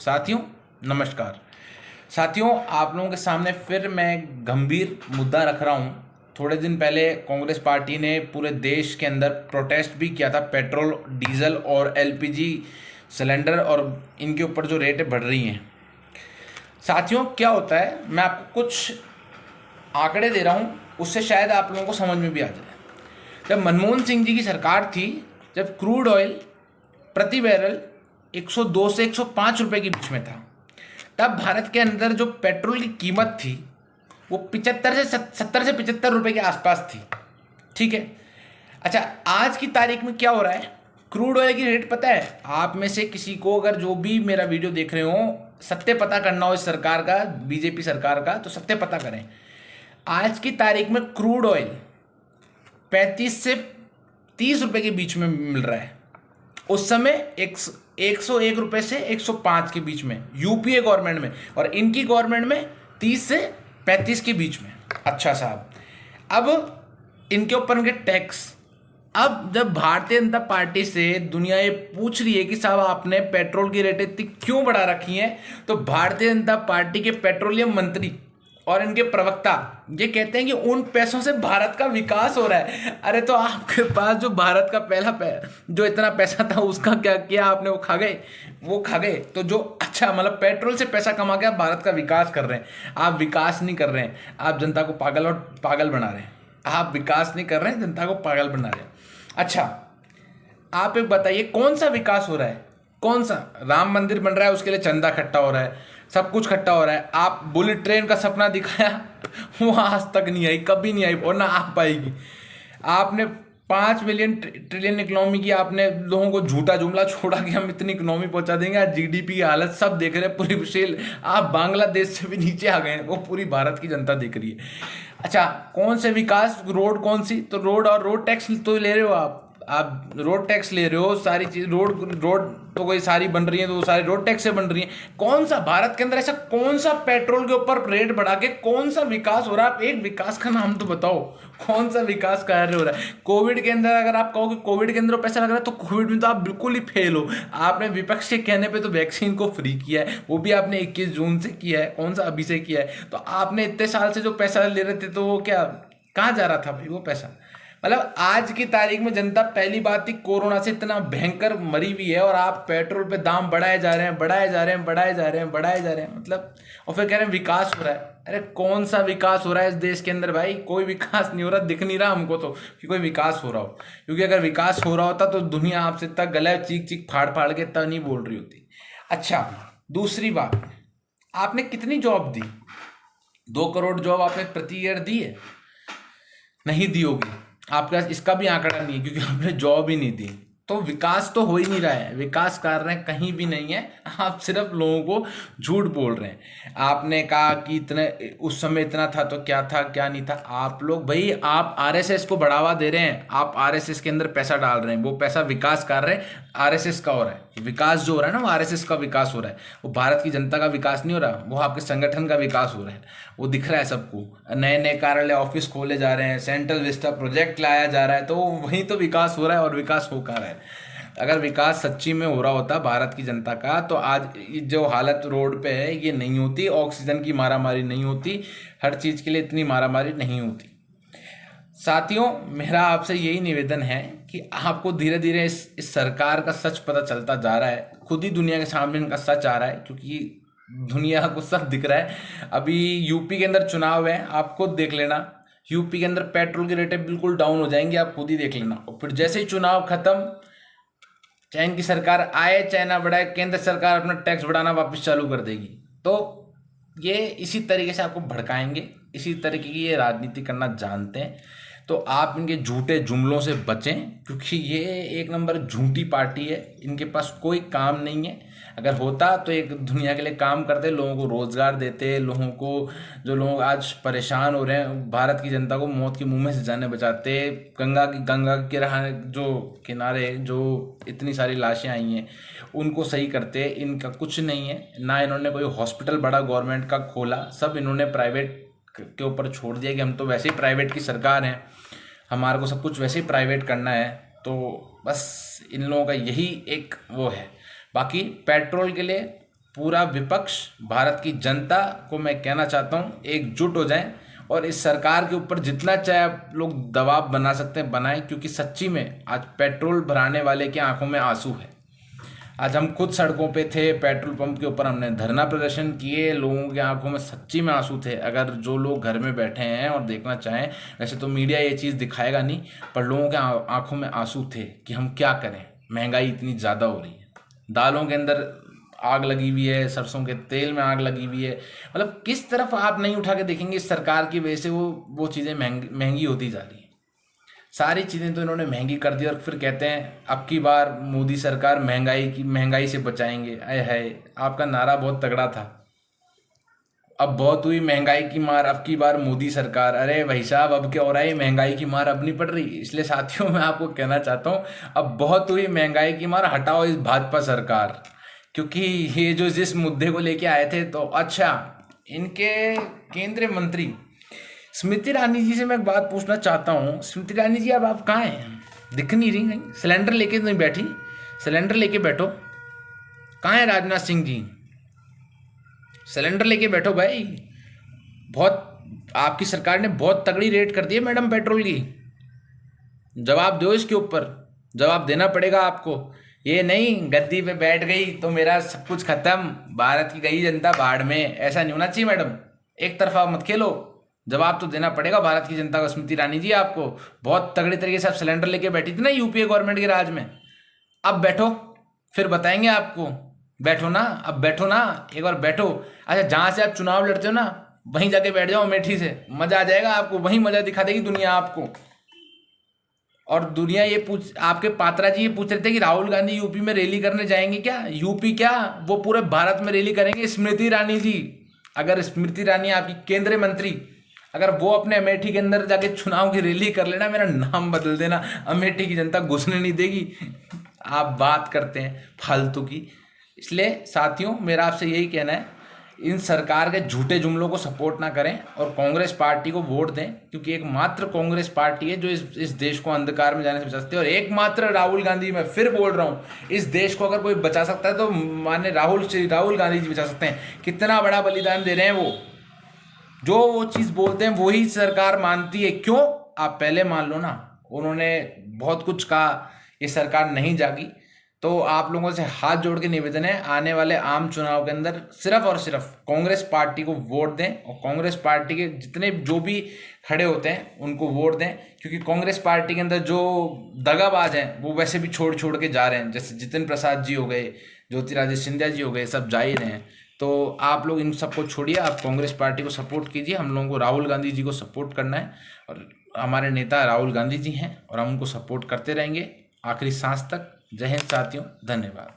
साथियों नमस्कार। साथियों, आप लोगों के सामने फिर मैं गंभीर मुद्दा रख रहा हूँ। थोड़े दिन पहले कांग्रेस पार्टी ने पूरे देश के अंदर प्रोटेस्ट भी किया था पेट्रोल, डीजल और एलपीजी सिलेंडर और इनके ऊपर जो रेटें बढ़ रही हैं। साथियों, क्या होता है, मैं आपको कुछ आंकड़े दे रहा हूँ, उससे शायद आप लोगों को समझ में भी आ जाए। जब मनमोहन सिंह जी की सरकार थी, जब क्रूड ऑयल प्रति बैरल 102 से 105 रुपए के बीच में था, तब भारत के अंदर जो पेट्रोल की कीमत थी वो 70 से 75 रुपए के आसपास थी। ठीक है। अच्छा, आज की तारीख में क्या हो रहा है, क्रूड ऑयल की रेट पता है? आप में से किसी को अगर जो भी मेरा वीडियो देख रहे हो, सत्य पता करना हो इस सरकार का, बीजेपी सरकार का, तो सत्य पता करें। आज की तारीख में क्रूड ऑयल 35 से 30 रुपए के बीच में मिल रहा है। उस समय 101 रुपए से 105 के बीच में यूपीए गवर्नमेंट में, और इनकी गवर्नमेंट में 30 से 35 के बीच में। अच्छा साहब, अब इनके ऊपर इनके टैक्स। अब जब भारतीय जनता पार्टी से दुनिया ये पूछ रही है कि साहब आपने पेट्रोल की रेटें इतनी क्यों बढ़ा रखी हैं, तो भारतीय जनता पार्टी के पेट्रोलियम मंत्री और इनके प्रवक्ता ये कहते हैं कि उन पैसों से भारत का विकास हो रहा है। अरे तो आपके पास जो भारत का जो इतना पैसा था, उसका क्या किया आपने? वो खा गए। तो जो अच्छा, मतलब पेट्रोल से पैसा कमा के आप भारत का विकास कर रहे हैं। आप विकास नहीं कर रहे हैं, आप जनता को पागल बना रहे हैं। आप विकास नहीं कर रहे हैं, जनता को पागल बना रहे हैं। अच्छा, आप एक बताइए, कौन सा विकास हो रहा है? कौन सा? राम मंदिर बन रहा है, उसके लिए चंदा इकट्ठा हो रहा है, सब कुछ इकट्ठा हो रहा है। आप बुलेट ट्रेन का सपना दिखाया, वो आज तक नहीं आई, कभी नहीं आई और ना आ पाएगी। आपने 5 मिलियन ट्रिलियन इकोनॉमी की आपने लोगों को झूठा जुमला छोड़ा कि हम इतनी इकोनॉमी पहुंचा देंगे। आज जीडीपी की हालत सब देख रहे हैं, पूरी सेल। आप बांग्लादेश से भी नीचे आ गए हैं, वो पूरी भारत की जनता देख रही है। अच्छा, कौन से विकास? रोड कौन सी? तो रोड टैक्स तो ले रहे हो आप रोड टैक्स ले रहे हो, सारी चीज रोड तो कोई सारी बन रही है, तो वो सारी रोड टैक्स से बन रही है। कौन सा भारत के अंदर ऐसा कौन सा पेट्रोल के ऊपर रेट बढ़ा के कौन सा विकास हो रहा है? आप एक विकास का नाम तो बताओ, कौन सा विकास कार्य हो रहा है? कोविड के अंदर अगर आप कहो कि कोविड के अंदर पैसा लग रहा है, तो कोविड में तो आप बिल्कुल ही फेल हो। आपने विपक्ष के कहने पे तो वैक्सीन को फ्री किया है, वो भी आपने 21 जून से किया है, कौन सा अभी से किया है। तो आपने इतने साल से जो पैसा ले रहे थे, तो वो क्या कहाँ जा रहा था भाई वो पैसा? मतलब आज की तारीख में जनता, पहली बात ही कोरोना से इतना भयंकर मरी हुई है, और आप पेट्रोल पे दाम बढ़ाए जा रहे हैं, मतलब, और फिर कह रहे हैं विकास हो रहा है। अरे कौन सा विकास हो रहा है इस देश के अंदर भाई? कोई विकास नहीं हो रहा, दिख नहीं रहा हमको तो कि कोई विकास हो रहा हो। क्योंकि अगर विकास हो रहा होता तो दुनिया आपसे इतना गला चीख फाड़ के इतना नहीं बोल रही होती। अच्छा, दूसरी बात, आपने कितनी जॉब दी? 2 करोड़ जॉब आपने प्रति ईयर दी है? नहीं दी होगी। आपके पास इसका भी आंकड़ा नहीं है, क्योंकि आपने जॉब ही नहीं दी। तो विकास तो हो ही नहीं रहा है, विकास कार्य कहीं भी नहीं है। आप सिर्फ लोगों को झूठ बोल रहे हैं। आपने कहा कि इतने उस समय इतना था, तो क्या था क्या नहीं था? आप लोग भाई, आप आरएसएस को बढ़ावा दे रहे हैं, आप आरएसएस के अंदर पैसा डाल रहे हैं, वो पैसा विकास कार्य आरएसएस का हो रहा है। विकास जो हो रहा है ना, वो आरएसएस का विकास हो रहा है, वो भारत की जनता का विकास नहीं हो रहा, वो आपके संगठन का विकास हो रहा है। वो दिख रहा है सबको, नए नए कार्यालय ऑफिस खोले जा रहे हैं, सेंट्रल विस्टा प्रोजेक्ट लाया जा रहा है, तो वहीं तो विकास हो रहा है। और विकास हो कहाँ रहा है? अगर विकास सच्ची में हो रहा होता भारत की जनता का, तो आज जो हालत रोड पे है ये नहीं होती, ऑक्सीजन की मारामारी नहीं होती, हर चीज़ के लिए इतनी मारामारी नहीं होती। साथियों, मेरा आपसे यही निवेदन है कि आपको धीरे धीरे इस सरकार का सच पता चलता जा रहा है। खुद ही दुनिया के सामने इनका सच आ रहा है, क्योंकि दुनिया को सब दिख रहा है। अभी यूपी के अंदर चुनाव है, आप खुद देख लेना। यूपी के अंदर पेट्रोल की रेटें बिल्कुल डाउन हो जाएंगी, आप खुद ही देख लेना। और फिर जैसे ही चुनाव खत्म, चाहे इनकी सरकार आए चाहे ना बढ़ाए, केंद्र सरकार अपना टैक्स बढ़ाना वापस चालू कर देगी। तो ये इसी तरीके से आपको भड़काएंगे, इसी तरीके की ये राजनीति करना जानते हैं। तो आप इनके झूठे जुमलों से बचें, क्योंकि ये एक नंबर झूठी पार्टी है। इनके पास कोई काम नहीं है। अगर होता तो एक दुनिया के लिए काम करते, लोगों को रोजगार देते, लोगों को, जो लोग आज परेशान हो रहे हैं, भारत की जनता को मौत के मुंह में से जाने बचाते। गंगा के जो किनारे जो इतनी सारी लाशें आई हैं, उनको सही करते। इनका कुछ नहीं है ना, इन्होंने कोई हॉस्पिटल बड़ा गवर्नमेंट का खोला, सब इन्होंने प्राइवेट के ऊपर छोड़ दिया कि हम तो वैसे ही प्राइवेट की सरकार हैं, हमारे को सब कुछ वैसे ही प्राइवेट करना है। तो बस इन लोगों का यही एक वो है। बाकी पेट्रोल के लिए पूरा विपक्ष, भारत की जनता को मैं कहना चाहता हूँ, एकजुट हो जाएं और इस सरकार के ऊपर जितना चाहे आप लोग दबाव बना सकते हैं बनाएं, क्योंकि सच्ची में आज पेट्रोल भराने वाले की आंखों में आंसू है। आज हम खुद सड़कों पे थे, पेट्रोल पंप के ऊपर हमने धरना प्रदर्शन किए, लोगों की आंखों में सच्ची में आंसू थे। अगर जो लोग घर में बैठे हैं और देखना चाहें, वैसे तो मीडिया ये चीज़ दिखाएगा नहीं, पर लोगों के आंखों में आंसू थे कि हम क्या करें, महंगाई इतनी ज़्यादा हो रही है, दालों के अंदर आग लगी हुई है, सरसों के तेल में आग लगी हुई है। मतलब किस तरफ आप नहीं उठा के देखेंगे, इस सरकार की वजह से वो चीज़ें महंगी होती जा रही हैं। सारी चीज़ें तो इन्होंने महंगी कर दी और फिर कहते हैं अब की बार मोदी सरकार महंगाई से बचाएंगे। अय है, आपका नारा बहुत तगड़ा था, अब बहुत हुई महंगाई की मार, अब की बार मोदी सरकार। अरे भाई साहब, अब क्या हो रहा है, महंगाई की मार अब नहीं पड़ रही। इसलिए साथियों मैं आपको कहना चाहता हूँ, अब बहुत हुई महंगाई की मार, हटाओ इस भाजपा सरकार। क्योंकि ये जो जिस मुद्दे को लेके आए थे, तो अच्छा, इनके केंद्रीय मंत्री स्मृति ईरानी जी से मैं एक बात पूछना चाहता हूँ। स्मृति ईरानी जी, अब आप कहाँ हैं? दिख नहीं रही कहीं, सिलेंडर लेके नहीं बैठी, सिलेंडर लेके बैठो। कहाँ है राजनाथ सिंह जी? सिलेंडर लेके बैठो भाई। बहुत आपकी सरकार ने बहुत तगड़ी रेट कर दी है मैडम पेट्रोल की, जवाब दो इसके ऊपर, जवाब देना पड़ेगा आपको। ये नहीं गद्दी पे बैठ गई तो मेरा सब कुछ खत्म, भारत की गई जनता बाढ़ में, ऐसा नहीं होना चाहिए मैडम। एक तरफा मत खेलो, जवाब तो देना पड़ेगा भारत की जनता को। स्मृति ईरानी जी, आपको बहुत तगड़ी तरीके से आप सिलेंडर लेके बैठी थी ना यूपीए गवर्नमेंट के राज में, अब बैठो, फिर बताएंगे आपको। बैठो ना, अब बैठो ना, एक बार बैठो। अच्छा, जहाँ से आप चुनाव लड़ते हो ना, वहीं जाके बैठ जाओ अमेठी से, मजा आ जाएगा आपको, वहीं मजा दिखा देगी दुनिया आपको। और दुनिया ये आपके पात्रा जी ये पूछ रहे थे कि राहुल गांधी यूपी में रैली करने जाएंगे क्या? यूपी क्या, वो पूरे भारत में रैली करेंगे। स्मृति ईरानी जी, अगर स्मृति ईरानी आपकी केंद्रीय मंत्री, अगर वो अपने अमेठी के अंदर जाके चुनाव की रैली कर लेना, मेरा नाम बदल देना, अमेठी की जनता घुसने नहीं देगी। आप बात करते हैं फालतू की। इसलिए साथियों, मेरा आपसे यही कहना है, इन सरकार के झूठे जुमलों को सपोर्ट ना करें और कांग्रेस पार्टी को वोट दें, क्योंकि एकमात्र कांग्रेस पार्टी है जो इस देश को अंधकार में जाने से बचा सकती है। और एकमात्र राहुल गांधी, मैं फिर बोल रहा हूँ, इस देश को अगर कोई बचा सकता है तो माननीय राहुल गांधी जी बचा सकते हैं। कितना बड़ा बलिदान दे रहे हैं वो, जो वो चीज़ बोलते हैं वही सरकार मानती है। क्यों? आप पहले मान लो ना, उन्होंने बहुत कुछ कहा, ये सरकार नहीं जागी। तो आप लोगों से हाथ जोड़ के निवेदन है, आने वाले आम चुनाव के अंदर सिर्फ और सिर्फ कांग्रेस पार्टी को वोट दें और कांग्रेस पार्टी के जितने जो भी खड़े होते हैं उनको वोट दें, क्योंकि कांग्रेस पार्टी के अंदर जो दगाबाज हैं वो वैसे भी छोड़ छोड़ के जा रहे हैं। जैसे जितिन प्रसाद जी हो गए, ज्योतिरादित्य सिंधिया जी हो गए, सब जा ही रहे हैं। तो आप लोग इन सबको छोड़िए, आप कांग्रेस पार्टी को सपोर्ट कीजिए। हम लोगों को राहुल गांधी जी को सपोर्ट करना है और हमारे नेता राहुल गांधी जी हैं और हम उनको सपोर्ट करते रहेंगे आखिरी सांस तक। जय हिंद साथियों, धन्यवाद।